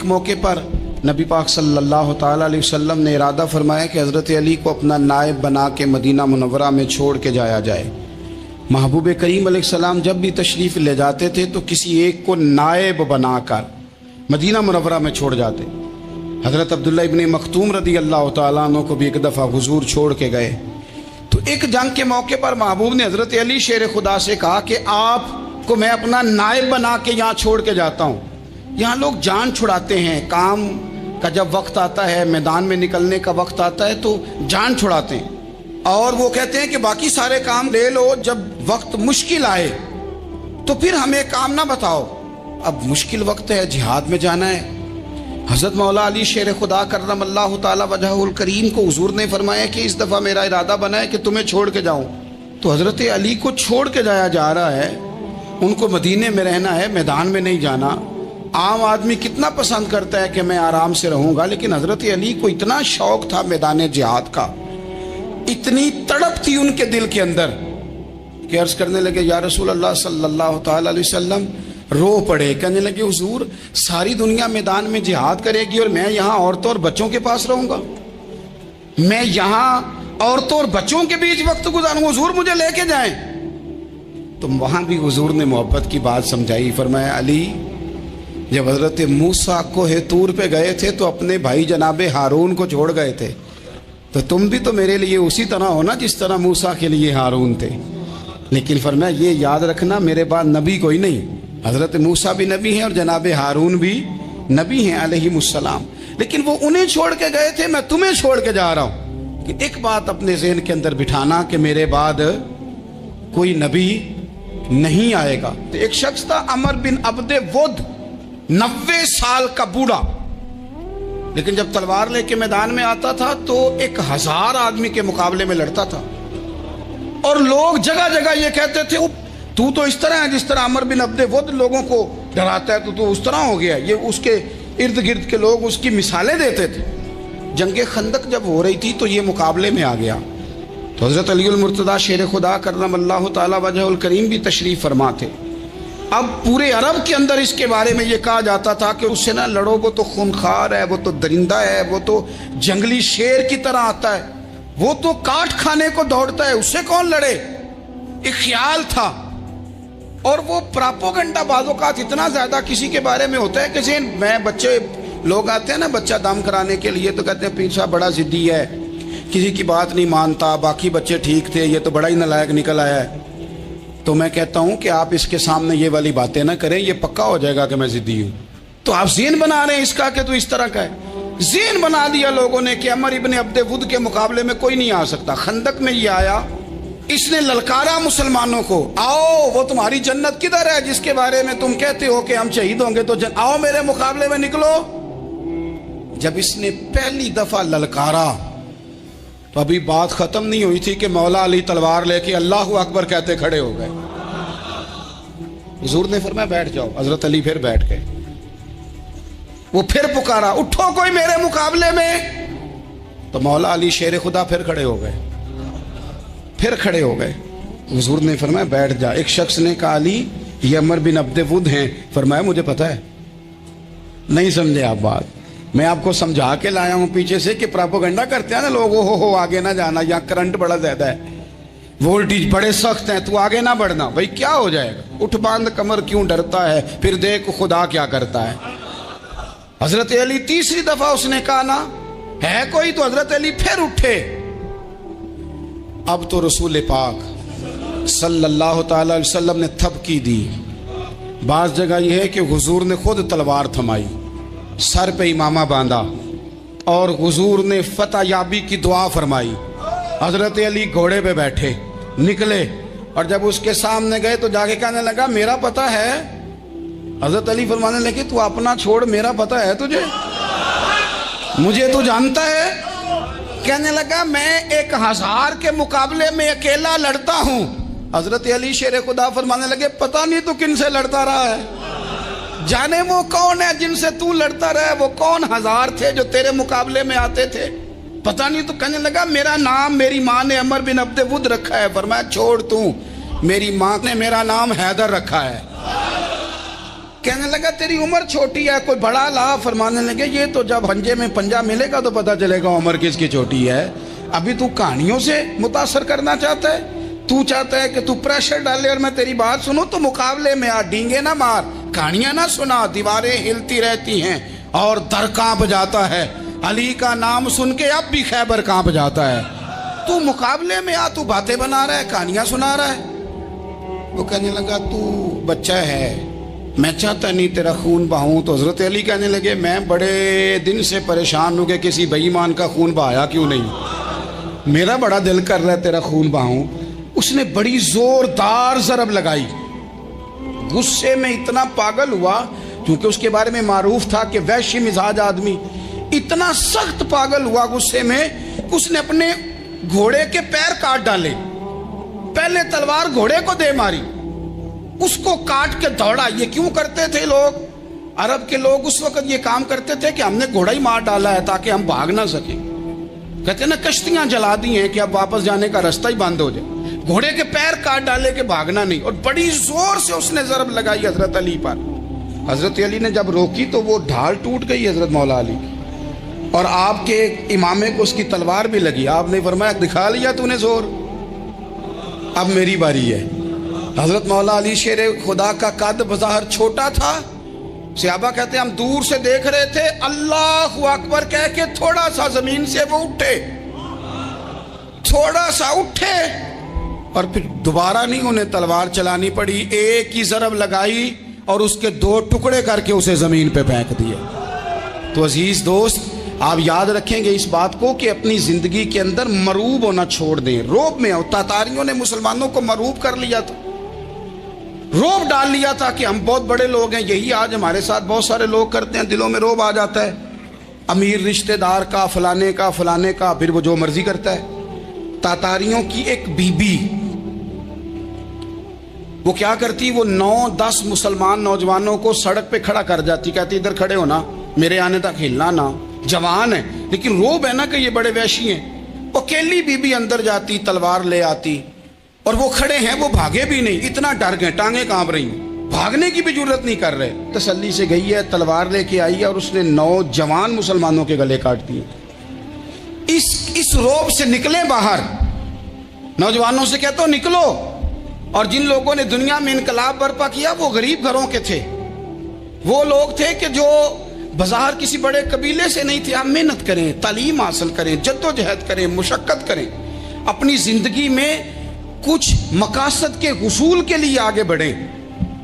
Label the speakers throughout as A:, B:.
A: ایک موقع پر نبی پاک صلی اللہ تعالیٰ علیہ وسلم نے ارادہ فرمایا کہ حضرت علی کو اپنا نائب بنا کے مدینہ منورہ میں چھوڑ کے جایا جائے۔ محبوب کریم علیہ السلام جب بھی تشریف لے جاتے تھے تو کسی ایک کو نائب بنا کر مدینہ منورہ میں چھوڑ جاتے۔ حضرت عبداللہ ابن مختوم رضی اللہ تعالیٰ عنہ کو بھی ایک دفعہ حضور چھوڑ کے گئے تو ایک جنگ کے موقع پر محبوب نے حضرت علی شیر خدا سے کہا کہ آپ کو میں اپنا نائب بنا کے یہاں چھوڑ کے جاتا ہوں۔ یہاں لوگ جان چھڑاتے ہیں، کام کا جب وقت آتا ہے، میدان میں نکلنے کا وقت آتا ہے تو جان چھڑاتے ہیں، اور وہ کہتے ہیں کہ باقی سارے کام لے لو، جب وقت مشکل آئے تو پھر ہمیں کام نہ بتاؤ۔ اب مشکل وقت ہے، جہاد میں جانا ہے۔ حضرت مولا علی شیر خدا کرم اللہ تعالی وجہہ الکریم کو حضور نے فرمایا کہ اس دفعہ میرا ارادہ بنا ہے کہ تمہیں چھوڑ کے جاؤں۔ تو حضرت علی کو چھوڑ کے جایا جا رہا ہے، ان کو مدینے میں رہنا ہے، میدان میں نہیں جانا۔ عام آدمی کتنا پسند کرتا ہے کہ میں آرام سے رہوں گا، لیکن حضرت علی کو اتنا شوق تھا میدان جہاد کا، اتنی تڑپ تھی ان کے دل کے اندر کہ عرض کرنے لگے یا رسول اللہ صلی اللہ تعالی علیہ وسلم، رو پڑے، کہنے لگے حضور ساری دنیا میدان میں جہاد کرے گی اور میں یہاں عورتوں اور بچوں کے پاس رہوں گا، میں یہاں عورتوں اور بچوں کے بیچ وقت گزاروں، حضور مجھے لے کے جائیں۔ تو وہاں بھی حضور نے محبت کی بات سمجھائی، فرمایا علی جب حضرت موسیٰ کوہ طور پہ گئے تھے تو اپنے بھائی جناب ہارون کو چھوڑ گئے تھے، تو تم بھی تو میرے لیے اسی طرح ہو نا جس طرح موسیٰ کے لیے ہارون تھے۔ لیکن فرمایا یہ یاد رکھنا میرے بعد نبی کوئی نہیں، حضرت موسیٰ بھی نبی ہیں اور جناب ہارون بھی نبی ہیں علیہم السلام، لیکن وہ انہیں چھوڑ کے گئے تھے، میں تمہیں چھوڑ کے جا رہا ہوں۔ کہ ایک بات اپنے ذہن کے اندر بٹھانا کہ میرے بعد کوئی نبی نہیں آئے گا۔ تو ایک شخص تھا عمر بن عبد ود، 90 سال کا بوڑھا، لیکن جب تلوار لے کے میدان میں آتا تھا تو 1000 آدمی کے مقابلے میں لڑتا تھا، اور لوگ جگہ جگہ یہ کہتے تھے تو اس طرح ہے جس طرح عمر بن عبد ود لوگوں کو ڈراتا ہے، تو اس طرح ہو گیا۔ یہ اس کے ارد گرد کے لوگ اس کی مثالیں دیتے تھے۔ جنگ خندق جب ہو رہی تھی تو یہ مقابلے میں آ گیا، تو حضرت علی المرتضیٰ شیر خدا کرم اللہ تعالی وجہ الکریم بھی تشریف فرما تھے۔ اب پورے عرب کے اندر اس کے بارے میں یہ کہا جاتا تھا کہ اس سے نہ لڑو، وہ تو خونخوار ہے، وہ تو درندہ ہے، وہ تو جنگلی شیر کی طرح آتا ہے، وہ تو کاٹ کھانے کو دوڑتا ہے، اس سے کون لڑے۔ ایک خیال تھا، اور وہ پراپوگنڈا بعض اوقات اتنا زیادہ کسی کے بارے میں ہوتا ہے کہ میں بچے لوگ آتے ہیں نا بچہ دم کرانے کے لیے تو کہتے ہیں پیر صاحب بڑا ضدی ہے، کسی کی بات نہیں مانتا، باقی بچے ٹھیک تھے، یہ تو بڑا ہی نالائق نکل آیا ہے۔ تو میں کہتا ہوں کہ آپ اس کے سامنے یہ والی باتیں نہ کریں، یہ پکا ہو جائے گا کہ میں ضدی ہوں۔ تو آپ ذہن بنا رہے ہیں اس کا کہ تو اس طرح کا ہے، ذہن بنا دیا لوگوں نے کہ عمر ابن عبد ود کے مقابلے میں کوئی نہیں آ سکتا۔ خندق میں یہ آیا، اس نے للکارا مسلمانوں کو، آؤ وہ تمہاری جنت کدھر ہے جس کے بارے میں تم کہتے ہو کہ ہم شہید ہوں گے، تو آؤ میرے مقابلے میں نکلو۔ جب اس نے پہلی دفعہ للکارا تو ابھی بات ختم نہیں ہوئی تھی کہ مولا علی تلوار لے کے اللہ اکبر کہتے کھڑے ہو گئے۔ حضور نے فرمایا بیٹھ جاؤ، حضرت علی پھر بیٹھ گئے۔ وہ پھر پکارا اٹھو کوئی میرے مقابلے میں، تو مولا علی شیر خدا پھر کھڑے ہو گئے، پھر کھڑے ہو گئے۔ حضور نے فرمایا بیٹھ جا۔ ایک شخص نے کہا علی یہ عمر بن عبد ود ہیں، فرمایا مجھے پتا ہے۔ نہیں سمجھے آپ بات، میں آپ کو سمجھا کے لایا ہوں پیچھے سے کہ پراپوگنڈا کرتے ہیں نا لوگ، ہو آگے نہ جانا، یہاں کرنٹ بڑا زیادہ ہے، وولٹیج بڑے سخت ہیں، تو آگے نہ بڑھنا۔ بھائی کیا ہو جائے گا، اٹھ باندھ کمر کیوں ڈرتا ہے، پھر دیکھ خدا کیا کرتا ہے۔ حضرت علی تیسری دفعہ اس نے کہا نا ہے کوئی، تو حضرت علی پھر اٹھے۔ اب تو رسول پاک صلی اللہ تعالی علیہ وسلم نے تھپکی دی۔ بعض جگہ یہ ہے کہ حضور نے خود تلوار تھمائی، سر پہ امامہ باندھا، اور حضور نے فتح یابی کی دعا فرمائی۔ حضرت علی گھوڑے پہ بیٹھے نکلے، اور جب اس کے سامنے گئے تو جا کے کہنے لگا میرا پتہ ہے۔ حضرت علی فرمانے لگے تو اپنا چھوڑ، میرا پتہ ہے تجھے، مجھے تو جانتا ہے۔ کہنے لگا میں 1000 کے مقابلے میں اکیلا لڑتا ہوں۔ حضرت علی شیر خدا فرمانے لگے پتہ نہیں تو کن سے لڑتا رہا ہے، جانے وہ کون ہے جن سے تو لڑتا رہا ہے، وہ کون 1000 تھے جو تیرے مقابلے میں آتے تھے، پتہ نہیں۔ تو کہنے لگا میرا نام میری ماں نے عمر بن عبد ود رکھا ہے۔ فرمایا چھوڑ تو، میری ماں نے میرا نام حیدر رکھا ہے۔ کہنے لگا تیری عمر چھوٹی ہے، کوئی بڑا لا۔ فرمانے لگے یہ تو جب پنجے میں پنجہ ملے گا تو پتہ چلے گا عمر کس کی چھوٹی ہے، ابھی تو کہانیوں سے متاثر کرنا چاہتا ہے، تو چاہتا ہے کہ تو پریشر ڈالے اور میں تیری بات سنوں، تو مقابلے میں آ، ڈینگے نہ مار، کہانیاں نہ سنا، دیواریں ہلتی رہتی ہیں اور در کانپ جاتا ہے، علی کا نام سن کے اب بھی خیبر کانپ جاتا ہے، تو مقابلے میں آ، تو باتیں بنا رہا ہے، کہانیاں سنا رہا ہے۔ وہ کہنے لگا تو بچہ ہے، میں چاہتا نہیں تیرا خون بہاؤں۔ تو حضرت علی کہنے لگے میں بڑے دن سے پریشان ہوں کہ کسی بے ایمان کا خون بہایا کیوں نہیں، میرا بڑا دل کر رہا ہے تیرا خون بہاؤں۔ اس نے بڑی زوردار ضرب لگائی، غصے میں اتنا پاگل ہوا، کیونکہ اس کے بارے میں معروف تھا کہ وحشی مزاج آدمی، اتنا سخت پاگل ہوا غصے میں، اس نے اپنے گھوڑے کے پیر کاٹ ڈالے، پہلے تلوار گھوڑے کو دے ماری، اس کو کاٹ کے دوڑا۔ یہ کیوں کرتے تھے لوگ، عرب کے لوگ اس وقت یہ کام کرتے تھے کہ ہم نے گھوڑا ہی مار ڈالا ہے تاکہ ہم بھاگ نہ سکیں، کہتے ہیں نا کشتیاں جلا دی ہیں کہ اب واپس جانے کا راستہ ہی بند ہو جائے، گھوڑے کے پیر کاٹ ڈالے کہ بھاگنا نہیں، اور بڑی زور سے اس نے ضرب لگائی حضرت علی پر۔ حضرت علی نے جب روکی تو وہ ڈھال ٹوٹ گئی حضرت مولا علی کی، اور آپ کے امامے کو اس کی تلوار بھی لگی۔ آپ نے فرمایا دکھا لیا تو نے زور، اب میری باری ہے۔ حضرت مولا علی شیر خدا کا قد بظاہر چھوٹا تھا، صحابہ کہتے ہیں ہم دور سے دیکھ رہے تھے، اللہ اکبر کہہ کے تھوڑا سا زمین سے وہ اٹھے، تھوڑا سا اٹھے، اور پھر دوبارہ نہیں انہیں تلوار چلانی پڑی، ایک ہی ضرب لگائی اور اس کے دو ٹکڑے کر کے اسے زمین پہ پھینک دیے۔ تو عزیز دوست آپ یاد رکھیں گے اس بات کو کہ اپنی زندگی کے اندر مروب ہونا چھوڑ دیں، روب میں ہو۔ تاتاریوں نے مسلمانوں کو مروب کر لیا تھا، روب ڈال لیا تھا کہ ہم بہت بڑے لوگ ہیں، یہی آج ہمارے ساتھ بہت سارے لوگ کرتے ہیں، دلوں میں روب آ جاتا ہے، امیر رشتہ دار کا، فلانے کا، فلانے کا، پھر وہ جو مرضی کرتا ہے۔ تاتاریوں کی ایک بی بی وہ کیا کرتی، وہ 9-10 مسلمان نوجوانوں کو سڑک پہ کھڑا کر جاتی، کہتی ادھر کھڑے ہونا، میرے آنے تک ہلنا نہ، جوان ہے لیکن روب ہے نا کہ یہ بڑے وحشی ہیں۔ اکیلی بی بی اندر جاتی، تلوار لے آتی، اور وہ کھڑے ہیں، وہ بھاگے بھی نہیں، اتنا ڈر گئے، ٹانگیں کانپ رہی ہیں، بھاگنے کی بھی جرت نہیں کر رہے۔ تسلی سے گئی ہے، تلوار لے کے آئی ہے، اور اس نے 9 جوان مسلمانوں کے گلے کاٹ دیے۔ اس روب سے نکلیں باہر، نوجوانوں سے کہتا ہوں نکلو۔ اور جن لوگوں نے دنیا میں انقلاب برپا کیا وہ غریب گھروں کے تھے، وہ لوگ تھے کہ جو بظاہر کسی بڑے قبیلے سے نہیں تھے۔ آپ محنت کریں، تعلیم حاصل کریں، جدوجہد کریں، مشقت کریں، اپنی زندگی میں کچھ مقاصد کے حصول کے لیے آگے بڑھیں۔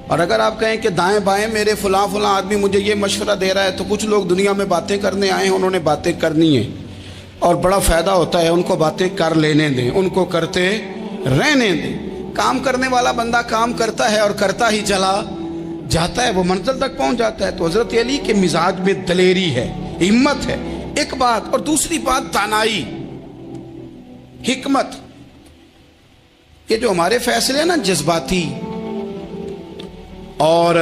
A: اور اگر آپ کہیں کہ دائیں بائیں میرے فلاں آدمی مجھے یہ مشورہ دے رہا ہے، تو کچھ لوگ دنیا میں باتیں کرنے آئے ہیں، انہوں نے باتیں کرنی ہیں اور بڑا فائدہ ہوتا ہے، ان کو باتیں کر لینے دیں، ان کو کرتے رہنے دیں۔ کام کرنے والا بندہ کام کرتا ہے اور کرتا ہی چلا جاتا ہے، وہ منزل تک پہنچ جاتا ہے۔ تو حضرت علی کے مزاج میں دلیری ہے، ہمت ہے، ایک بات، اور دوسری بات دانائی، حکمت۔ یہ جو ہمارے فیصلے ہیں نا جذباتی، اور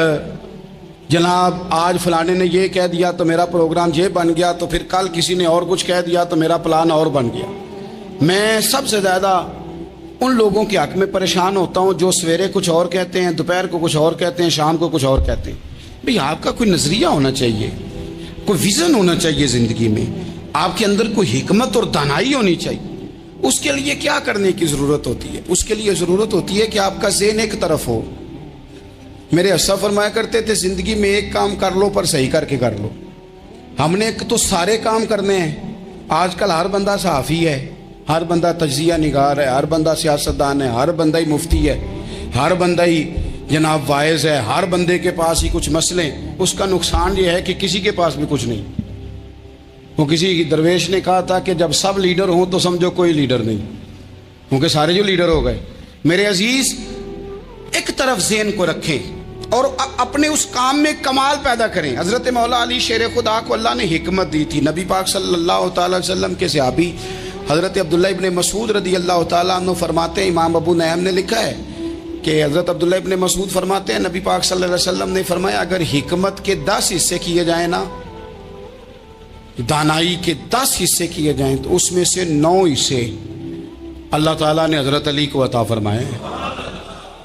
A: جناب آج فلانے نے یہ کہہ دیا تو میرا پروگرام یہ بن گیا، تو پھر کل کسی نے اور کچھ کہہ دیا تو میرا پلان اور بن گیا۔ میں سب سے زیادہ ان لوگوں کے حق میں پریشان ہوتا ہوں جو سویرے کچھ اور کہتے ہیں، دوپہر کو کچھ اور کہتے ہیں، شام کو کچھ اور کہتے ہیں۔ بھئی آپ کا کوئی نظریہ ہونا چاہیے، کوئی ویژن ہونا چاہیے زندگی میں، آپ کے اندر کوئی حکمت اور دانائی ہونی چاہیے۔ اس کے لیے کیا کرنے کی ضرورت ہوتی ہے؟ اس کے لیے ضرورت ہوتی ہے کہ آپ کا ذہن ایک طرف ہو۔ میرے اسا فرمایا کرتے تھے زندگی میں ایک کام کر لو پر صحیح کر کے کر لو۔ ہم نے تو سارے کام کرنے ہیں۔ آج کل ہر بندہ صحافی ہے، ہر بندہ تجزیہ نگار ہے، ہر بندہ سیاستدان ہے، ہر بندہ ہی مفتی ہے، ہر بندہ ہی جناب واعظ ہے، ہر بندے کے پاس ہی کچھ مسئلے۔ اس کا نقصان یہ ہے کہ کسی کے پاس بھی کچھ نہیں۔ وہ کسی درویش نے کہا تھا کہ جب سب لیڈر ہوں تو سمجھو کوئی لیڈر نہیں، کیونکہ سارے جو لیڈر ہو گئے۔ میرے عزیز ایک طرف ذہن کو رکھیں اور اپنے اس کام میں کمال پیدا کریں۔ حضرت مولا علی شیر خدا کو اللہ نے حکمت دی تھی۔ نبی پاک صلی اللہ تعالی وسلم کے صحابی حضرت عبداللہ ابن مسعود رضی اللہ تعالیٰ عنہ فرماتے ہیں، امام ابو نعیم نے لکھا ہے کہ حضرت عبداللہ ابن مسعود فرماتے ہیں نبی پاک صلی اللہ علیہ وسلم نے فرمایا اگر حکمت کے 10 حصے کیے جائیں نا، دانائی کے 10 حصے کیے جائیں، تو اس میں سے 9 حصے اللہ تعالیٰ نے حضرت علی کو عطا فرمائے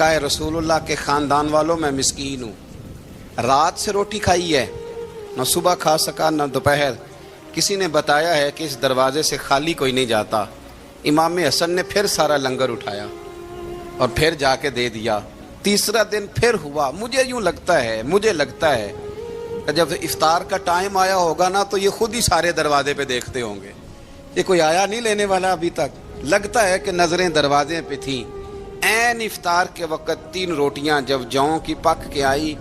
A: کہا ہے رسول اللہ کے خاندان والوں میں مسکین ہوں، رات سے روٹی کھائی ہے، نہ صبح کھا سکا نہ دوپہر۔ کسی نے بتایا ہے کہ اس دروازے سے خالی کوئی نہیں جاتا۔ امام حسن نے پھر سارا لنگر اٹھایا اور پھر جا کے دے دیا۔ تیسرا دن پھر ہوا۔ مجھے لگتا ہے کہ جب افطار کا ٹائم آیا ہوگا نا تو یہ خود ہی سارے دروازے پہ دیکھتے ہوں گے، یہ کوئی آیا نہیں لینے والا ابھی تک۔ لگتا ہے کہ نظریں دروازے پہ تھیں۔ عین افطار کے وقت 3 روٹیاں جب جاؤں کی پک کے آئی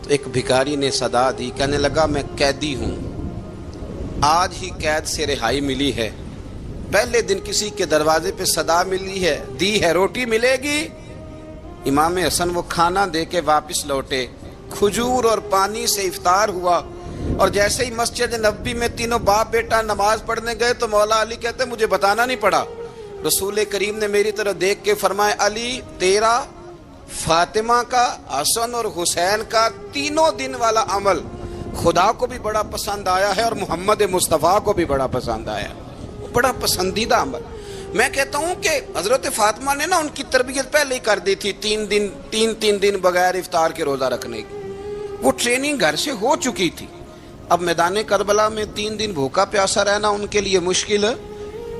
A: تو ایک بھکاری نے صدا دی، کہنے لگا میں قیدی ہوں، آج ہی قید سے رہائی ملی ہے، پہلے دن کسی کے دروازے پہ صدا دی ہے روٹی ملے گی۔ امام حسن وہ کھانا دے کے واپس لوٹے، کھجور اور پانی سے افطار ہوا، اور جیسے ہی مسجد نبوی میں تینوں باپ بیٹا نماز پڑھنے گئے تو مولا علی کہتے مجھے بتانا نہیں پڑا، رسول کریم نے میری طرف دیکھ کے فرمایا علی تیرا، فاطمہ کا، حسن اور حسین کا 3 دن والا عمل خدا کو بھی بڑا پسند آیا ہے اور محمد مصطفیٰ کو بھی بڑا پسند آیا، بڑا پسندیدہ عمل۔ میں کہتا ہوں کہ حضرت فاطمہ نے نا ان کی تربیت پہلے ہی کر دی تھی، 3 دن بغیر افطار کے روزہ رکھنے کی، وہ ٹریننگ گھر سے ہو چکی تھی۔ اب میدان کربلا میں 3 دن بھوکا پیاسا رہنا ان کے لیے مشکل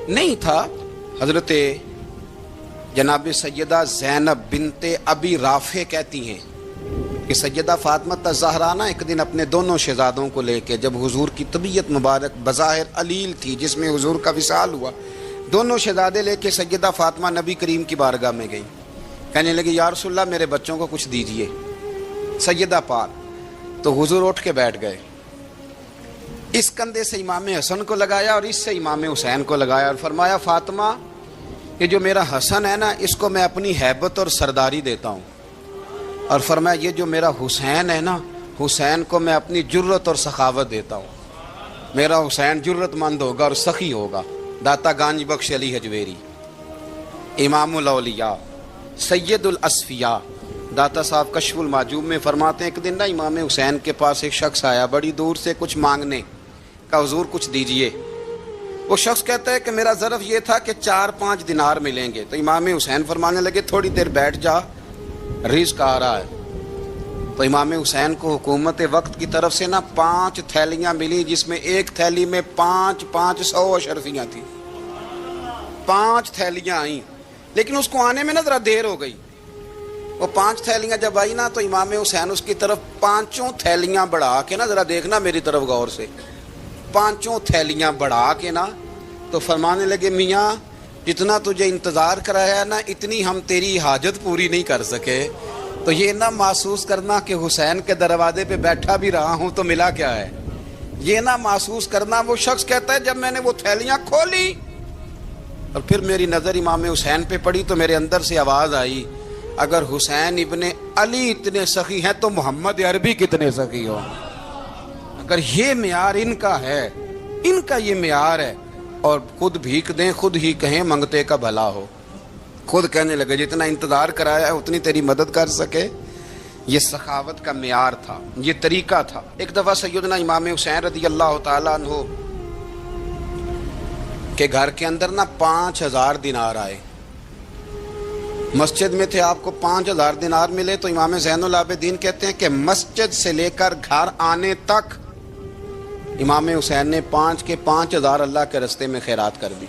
A: نہیں تھا۔ حضرت جناب سیدہ زینب بنت ابی رافع کہتی ہیں کہ سیدہ فاطمہ الزہرا ایک دن اپنے دونوں شہزادوں کو لے کے، جب حضور کی طبیعت مبارک بظاہر علیل تھی جس میں حضور کا وصال ہوا، دونوں شہزادے لے کے سیدہ فاطمہ نبی کریم کی بارگاہ میں گئی، کہنے لگی یا رسول اللہ میرے بچوں کو کچھ دیجئے سیدہ پاک۔ تو حضور اٹھ کے بیٹھ گئے، اس کندھے سے امام حسن کو لگایا اور اس سے امام حسین کو لگایا اور فرمایا فاطمہ یہ جو میرا حسن ہے نا اس کو میں اپنی ہیبت اور سرداری دیتا ہوں، اور فرمایا یہ جو میرا حسین ہے نا حسین کو میں اپنی جرت اور سخاوت دیتا ہوں، میرا حسین جرت مند ہوگا اور سخی ہوگا۔ داتا گانج بخش علی حجویری، امام الاولیاء، سید الاصفیاء، داتا صاحب کشف المعجوب میں فرماتے ہیں ایک دن نا امام حسین کے پاس ایک شخص آیا بڑی دور سے کچھ مانگنے کا، حضور کچھ دیجئے۔ وہ شخص کہتا ہے کہ میرا ظرف یہ تھا کہ 4-5 دینار ملیں گے، تو امام حسین فرمانے لگے تھوڑی دیر بیٹھ جا، رزق آ رہا ہے۔ تو امام حسین کو حکومت وقت کی طرف سے نا 5 تھیلیاں ملی، جس میں ایک تھیلی میں 500 اشرفیاں تھیں، 5 تھیلیاں آئیں، لیکن اس کو آنے میں نا ذرا دیر ہو گئی۔ وہ 5 تھیلیاں جب آئی نا تو امام حسین اس کی طرف 5 تھیلیاں بڑھا کے نا، ذرا دیکھنا میری طرف غور سے، 5 تھیلیاں بڑھا کے نا تو فرمانے لگے میاں جتنا تجھے انتظار کرایا نا اتنی ہم تیری حاجت پوری نہیں کر سکے، تو یہ نہ محسوس کرنا کہ حسین کے دروازے پہ بیٹھا بھی رہا ہوں تو ملا کیا ہے، یہ نہ محسوس کرنا۔ وہ شخص کہتا ہے جب میں نے وہ تھیلیاں کھولی اور پھر میری نظر امام حسین پہ پڑی تو میرے اندر سے آواز آئی اگر حسین ابن علی اتنے سخی ہیں تو محمد عربی کتنے سخی ہو۔ اگر یہ معیار ان کا ہے، ان کا یہ معیار ہے، اور خود بھیک دیں خود ہی کہیں منگتے کا بھلا ہو، خود کہنے لگے جتنا انتظار کرایا ہے اتنی تیری مدد کر سکے، یہ سخاوت کا معیار تھا، یہ طریقہ تھا۔ ایک دفعہ سیدنا امام حسین رضی اللہ تعالیٰ عنہ کے گھر کے اندر نا 5000 دینار آئے، مسجد میں تھے، آپ کو 5000 دینار ملے تو امام زین العابدین کہتے ہیں کہ مسجد سے لے کر گھر آنے تک امام حسین نے 5 کے 5000 اللہ کے رستے میں خیرات کر دی۔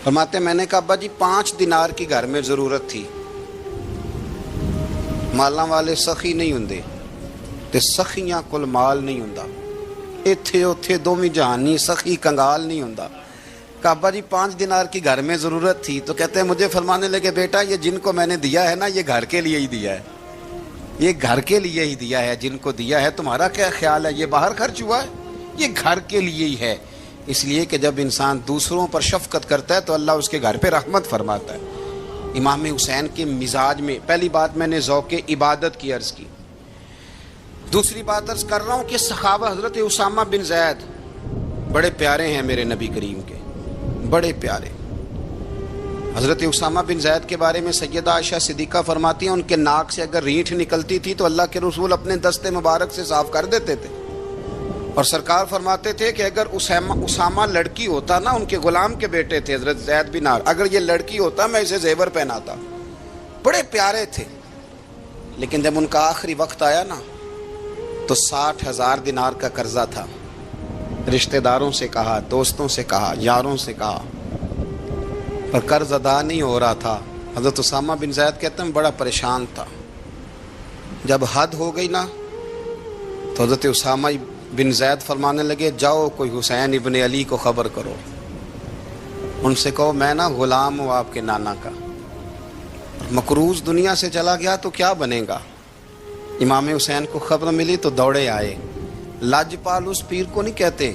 A: فرماتے ہیں میں نے کہا ابا جی 5 دینار کی گھر میں ضرورت تھی، مالاں والے سخی نہیں ہوندے تے سخیاں کل مال نہیں ہوندا، ایتھے اوتھے دوویں جہانی سخی کنگال نہیں ہوندا۔ کہا ابا جی 5 دینار کی گھر میں ضرورت تھی، تو کہتے ہیں مجھے فرمانے لگے بیٹا یہ جن کو میں نے دیا ہے نا یہ گھر کے لیے ہی دیا ہے، یہ گھر کے لیے ہی دیا ہے، جن کو دیا ہے تمہارا کیا خیال ہے یہ باہر خرچ ہوا ہے، یہ گھر کے لیے ہی ہے۔ اس لیے کہ جب انسان دوسروں پر شفقت کرتا ہے تو اللہ اس کے گھر پہ رحمت فرماتا ہے۔ امام حسین کے مزاج میں پہلی بات میں نے ذوق عبادت کی عرض کی، دوسری بات عرض کر رہا ہوں کہ صحابہ حضرت اسامہ بن زید بڑے پیارے ہیں میرے نبی کریم کے، بڑے پیارے۔ حضرت اسامہ بن زید کے بارے میں سیدہ عائشہ صدیقہ فرماتی ہیں ان کے ناک سے اگر رینٹھ نکلتی تھی تو اللہ کے رسول اپنے دست مبارک سے صاف کر دیتے تھے، اور سرکار فرماتے تھے کہ اگر اسامہ لڑکی ہوتا نا، ان کے غلام کے بیٹے تھے حضرت زید بن عامر، اگر یہ لڑکی ہوتا میں اسے زیور پہناتا، بڑے پیارے تھے، لیکن جب ان کا آخری وقت آیا نا تو 60,000 دینار کا قرضہ تھا۔ رشتہ داروں سے کہا، دوستوں سے کہا، یاروں سے کہا، پر قرض ادا نہیں ہو رہا تھا۔ حضرت اسامہ بن زید کہتے ہیں بڑا پریشان تھا۔ جب حد ہو گئی نا تو حضرت اسامہ بن زید فرمانے لگے جاؤ کوئی حسین ابن علی کو خبر کرو، ان سے کہو میں نا غلام ہوں آپ کے نانا کا، مقروض دنیا سے چلا گیا تو کیا بنے گا۔ امام حسین کو خبر ملی تو دوڑے آئے۔ لاجپال اس پیر کو نہیں کہتے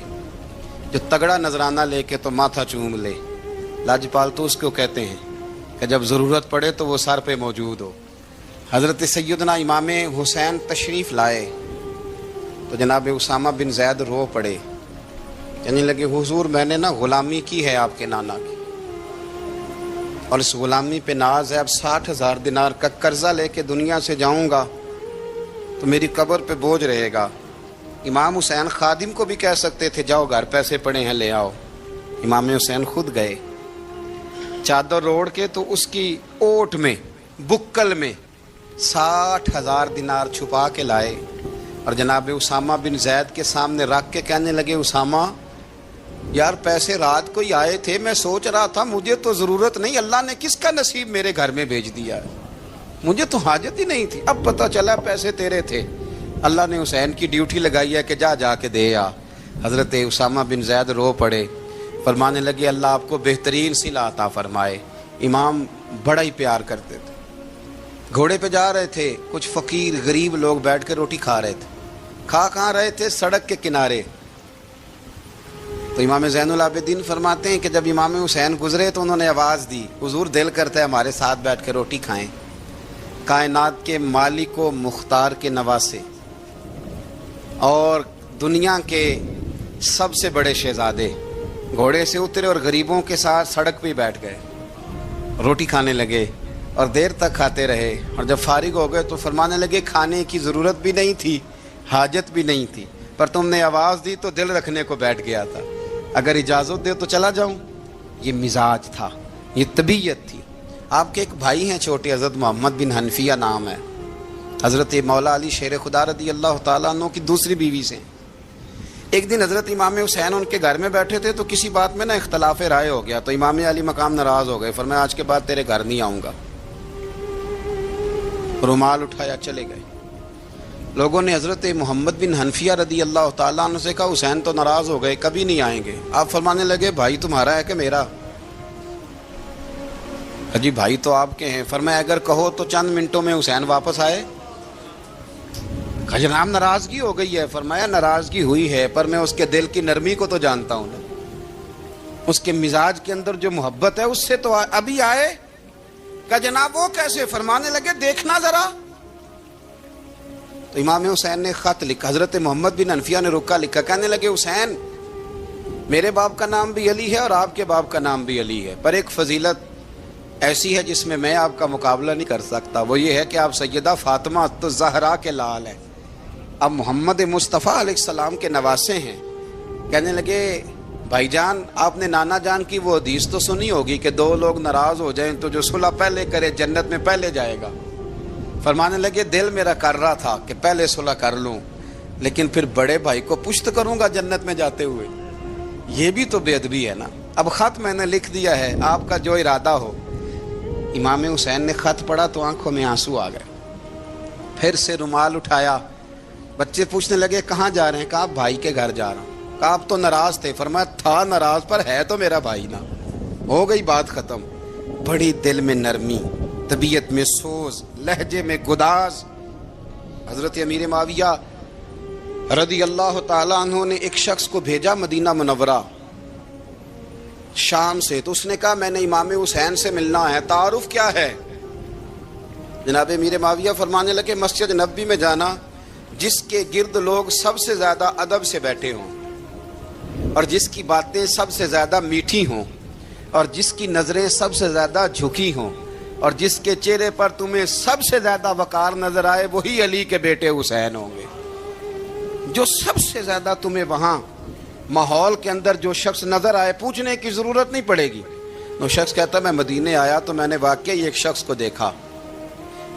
A: جو تگڑا نذرانہ لے کے تو ماتھا چوم لے، لاجپال تو اس کو کہتے ہیں کہ جب ضرورت پڑے تو وہ سر پہ موجود ہو۔ حضرت سیدنا امام حسین تشریف لائے تو جناب اسامہ بن زید رو پڑے، کہنے لگے حضور میں نے نا غلامی کی ہے آپ کے نانا کی، اور اس غلامی پہ ناز ہے، اب 60,000 دینار کا قرضہ لے کے دنیا سے جاؤں گا تو میری قبر پہ بوجھ رہے گا۔ امام حسین خادم کو بھی کہہ سکتے تھے جاؤ گھر پیسے پڑے ہیں لے آؤ، امام حسین خود گئے، چادر روڑ کے تو اس کی اوٹ میں بکل میں 60,000 دینار چھپا کے لائے اور جناب اسامہ بن زید کے سامنے رکھ کے کہنے لگے اسامہ یار پیسے رات کو ہی آئے تھے، میں سوچ رہا تھا مجھے تو ضرورت نہیں، اللہ نے کس کا نصیب میرے گھر میں بھیج دیا ہے، مجھے تو حاجت ہی نہیں تھی، اب پتہ چلا پیسے تیرے تھے، اللہ نے حسین کی ڈیوٹی لگائی ہے کہ جا کے دے آ۔ حضرت اسامہ بن زید رو پڑے، فرمانے لگے اللہ آپ کو بہترین صلہ عطا فرمائے۔ امام بڑا ہی پیار کرتے تھے، گھوڑے پہ جا رہے تھے، کچھ فقیر غریب لوگ بیٹھ کے روٹی کھا رہے تھے، کھا کہاں رہے تھے سڑک کے کنارے، تو امام زین العابدین فرماتے ہیں کہ جب امام حسین گزرے تو انہوں نے آواز دی حضور دل کرتا ہے ہمارے ساتھ بیٹھ کے روٹی کھائیں۔ کائنات کے مالک و مختار کے نواسے اور دنیا کے سب سے بڑے شہزادے گھوڑے سے اترے اور غریبوں کے ساتھ سڑک پہ بیٹھ گئے، روٹی کھانے لگے اور دیر تک کھاتے رہے، اور جب فارغ ہو گئے تو فرمانے لگے کھانے کی ضرورت بھی نہیں تھی، حاجت بھی نہیں تھی، پر تم نے آواز دی تو دل رکھنے کو بیٹھ گیا تھا، اگر اجازت دے تو چلا جاؤں۔ یہ مزاج تھا، یہ طبیعت تھی۔ آپ کے ایک بھائی ہیں چھوٹے، حضرت محمد بن حنفیہ نام ہے، حضرت مولا علی شیر خدا رضی اللہ تعالیٰ عنہ کی دوسری بیوی سے۔ ایک دن حضرت امام حسین ان کے گھر میں بیٹھے تھے تو کسی بات میں نا اختلاف رائے ہو گیا، تو امام علی مقام ناراض ہو گئے، فرمایا آج کے بعد تیرے گھر نہیں آؤں گا، رومال اٹھایا چلے گئے۔ لوگوں نے حضرت محمد بن حنفیہ رضی اللہ تعالیٰ عنہ سے کہا حسین تو ناراض ہو گئے کبھی نہیں آئیں گے، آپ فرمانے لگے بھائی تمہارا ہے کہ میرا؟ جی بھائی تو آپ کے ہیں، فرمایا اگر کہو تو چند منٹوں میں حسین واپس آئے؟ جناب ناراضگی ہو گئی ہے، فرمایا ناراضگی ہوئی ہے پر میں اس کے دل کی نرمی کو تو جانتا ہوں نا، اس کے مزاج کے اندر جو محبت ہے اس سے تو ابھی آئے۔ کہ جناب وہ کیسے؟ فرمانے لگے دیکھنا ذرا۔ تو امام حسین نے خط لکھا، حضرت محمد بن حنفیہ نے رکا لکھا، کہنے لگے حسین میرے باپ کا نام بھی علی ہے اور آپ کے باپ کا نام بھی علی ہے، پر ایک فضیلت ایسی ہے جس میں آپ کا مقابلہ نہیں کر سکتا، وہ یہ ہے کہ آپ سیدہ فاطمہ تو زہرا کے لال ہیں، اب محمد مصطفیٰ علیہ السلام کے نواسے ہیں۔ کہنے لگے بھائی جان آپ نے نانا جان کی وہ حدیث تو سنی ہوگی کہ دو لوگ ناراض ہو جائیں تو جو صلح پہلے کرے جنت میں پہلے جائے گا۔ فرمانے لگے دل میرا کر رہا تھا کہ پہلے صلح کر لوں، لیکن پھر بڑے بھائی کو پشت کروں گا جنت میں جاتے ہوئے، یہ بھی تو بے ادبی ہے نا۔ اب خط میں نے لکھ دیا ہے، آپ کا جو ارادہ ہو۔ امام حسین نے خط پڑھا تو آنکھوں میں آنسو آ گئے، پھر سے رومال اٹھایا، بچے پوچھنے لگے کہاں جا رہے ہیں؟ کہا بھائی کے گھر جا رہا ہوں۔ کہا آپ تو ناراض تھے؟ فرمایا تھا ناراض پر ہے تو میرا بھائی نا، ہو گئی بات ختم۔ بڑی دل میں نرمی، طبیعت میں سوز، لہجے میں گداز۔ حضرت امیر معاویہ رضی اللہ تعالیٰ عنہ نے ایک شخص کو بھیجا مدینہ منورہ شام سے، تو اس نے کہا میں نے امام حسین سے ملنا ہے، تعارف کیا ہے؟ جناب امیر معاویہ فرمانے لگے مسجد نبوی میں جانا جس کے گرد لوگ سب سے زیادہ ادب سے بیٹھے ہوں اور جس کی باتیں سب سے زیادہ میٹھی ہوں اور جس کی نظریں سب سے زیادہ جھکی ہوں اور جس کے چہرے پر تمہیں سب سے زیادہ وقار نظر آئے وہی علی کے بیٹے حسین ہوں گے۔ جو سب سے زیادہ تمہیں وہاں ماحول کے اندر جو شخص نظر آئے پوچھنے کی ضرورت نہیں پڑے گی۔ وہ شخص کہتا میں مدینے آیا تو میں نے واقعی ایک شخص کو دیکھا،